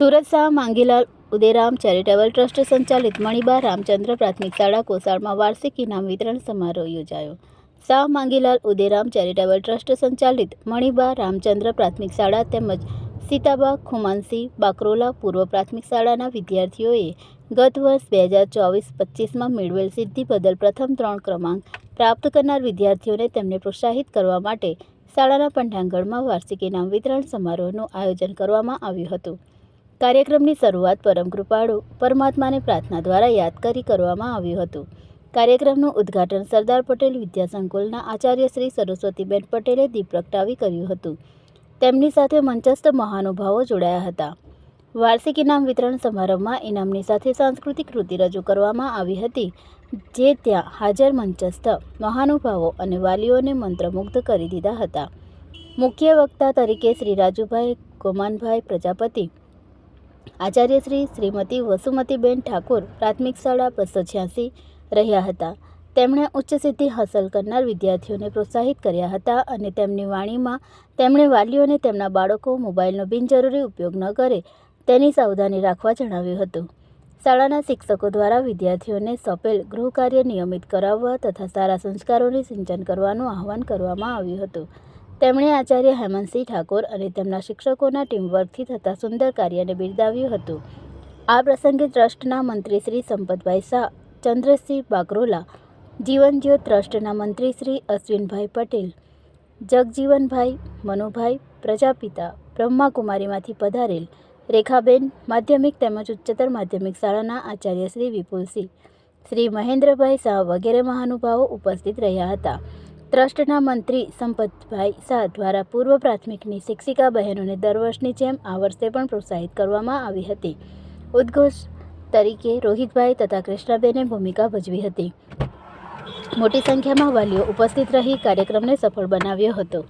Surat Shah Mangilal ઉદેરામ charitable trust સંચાલિત મણિબા રામચંદ્ર પ્રાથમિક શાળા કોસાળમાં વાર્ષિક ઇનામ વિતરણ સમારોહ યોજાયો। શાહ માંગીલાલ ઉદેરામ ચેરિટેબલ ટ્રસ્ટ સંચાલિત મણિબા રામચંદ્ર પ્રાથમિક શાળા તેમજ સીતાબા ખુમાનસી બાકરોલા પૂર્વ પ્રાથમિક શાળાના વિદ્યાર્થીઓએ ગત વર્ષ 2024-25માં મેળવેલ સિદ્ધિ બદલ પ્રથમ 3 ક્રમાંક પ્રાપ્ત કરનાર વિદ્યાર્થીઓને તેમને પ્રોત્સાહિત કરવા માટે શાળાના પંડાંગણમાં વાર્ષિક ઇનામ વિતરણ સમારોહનું આયોજન કરવામાં આવ્યું હતું। કાર્યક્રમની શરૂઆત પરમ કૃપાળુ પરમાત્માને પ્રાર્થના દ્વારા યાદ કરી કરવામાં આવ્યું હતું। કાર્યક્રમનું ઉદ્ઘાટન સરદાર પટેલ વિદ્યા સંકુલના આચાર્ય શ્રી સરસ્વતીબેન પટેલે દીપ પ્રગટાવી કર્યું હતું। તેમની સાથે મંચસ્થ મહાનુભાવો જોડાયા હતા। વાર્ષિક ઇનામ વિતરણ સમારંભમાં ઇનામની સાથે સાંસ્કૃતિક કૃતિ રજૂ કરવામાં આવી હતી, જે ત્યાં હાજર મંચસ્થ મહાનુભાવો અને વાલીઓને મંત્રમુગ્ધ કરી દીધા હતા। મુખ્ય વક્તા તરીકે શ્રી રાજુભાઈ ગોમાનભાઈ પ્રજાપતિ, આચાર્ય શ્રીમતી વસુમતીબેન ઠાકોર, પ્રાથમિક શાળા 286 રહ્યા હતા। તેમણે ઉચ્ચ સિદ્ધિ હાંસલ કરનાર વિદ્યાર્થીઓને પ્રોત્સાહિત કર્યા હતા અને તેમની વાણીમાં તેમણે વાલીઓને તેમના બાળકો મોબાઈલનો બિનજરૂરી ઉપયોગ ન કરે તેની સાવધાની રાખવા જણાવ્યું હતું। શાળાના શિક્ષકો દ્વારા વિદ્યાર્થીઓને સોંપેલ ગૃહકાર્ય નિયમિત કરાવવા તથા સારા સંસ્કારોને સિંચન કરવાનું આહવાન કરવામાં આવ્યું હતું। તેમણે આચાર્ય હેમંતસિંહ ઠાકોર અને તેમના શિક્ષકોના ટીમવર્કથી થતા સુંદર કાર્યને બિરદાવ્યું હતું। આ પ્રસંગે ટ્રસ્ટના મંત્રી શ્રી સંપતભાઈ શાહ, ચંદ્રસિંહ બાકરોલા, જીવનજ્યોત ટ્રસ્ટના મંત્રી શ્રી અશ્વિનભાઈ પટેલ, જગજીવનભાઈ મનુભાઈ પ્રજાપિતા, બ્રહ્માકુમારીમાંથી પધારેલ રેખાબેન, માધ્યમિક તેમજ ઉચ્ચતર માધ્યમિક શાળાના આચાર્ય શ્રી વિપુલસિંહ, શ્રી મહેન્દ્રભાઈ શાહ વગેરે મહાનુભાવો ઉપસ્થિત રહ્યા હતા। ટ્રસ્ટના મંત્રી સંપતભાઈ શાહ દ્વારા પૂર્વ પ્રાથમિકની શિક્ષિકા બહેનોને દર વર્ષની જેમ આ વર્ષે પણ પ્રોત્સાહિત કરવામાં આવી હતી। ઉદ્ઘોષ તરીકે રોહિતભાઈ તથા કૃષ્ણાબેને ભૂમિકા ભજવી હતી। મોટી સંખ્યામાં વાલીઓ ઉપસ્થિત રહી કાર્યક્રમને સફળ બનાવ્યો હતો।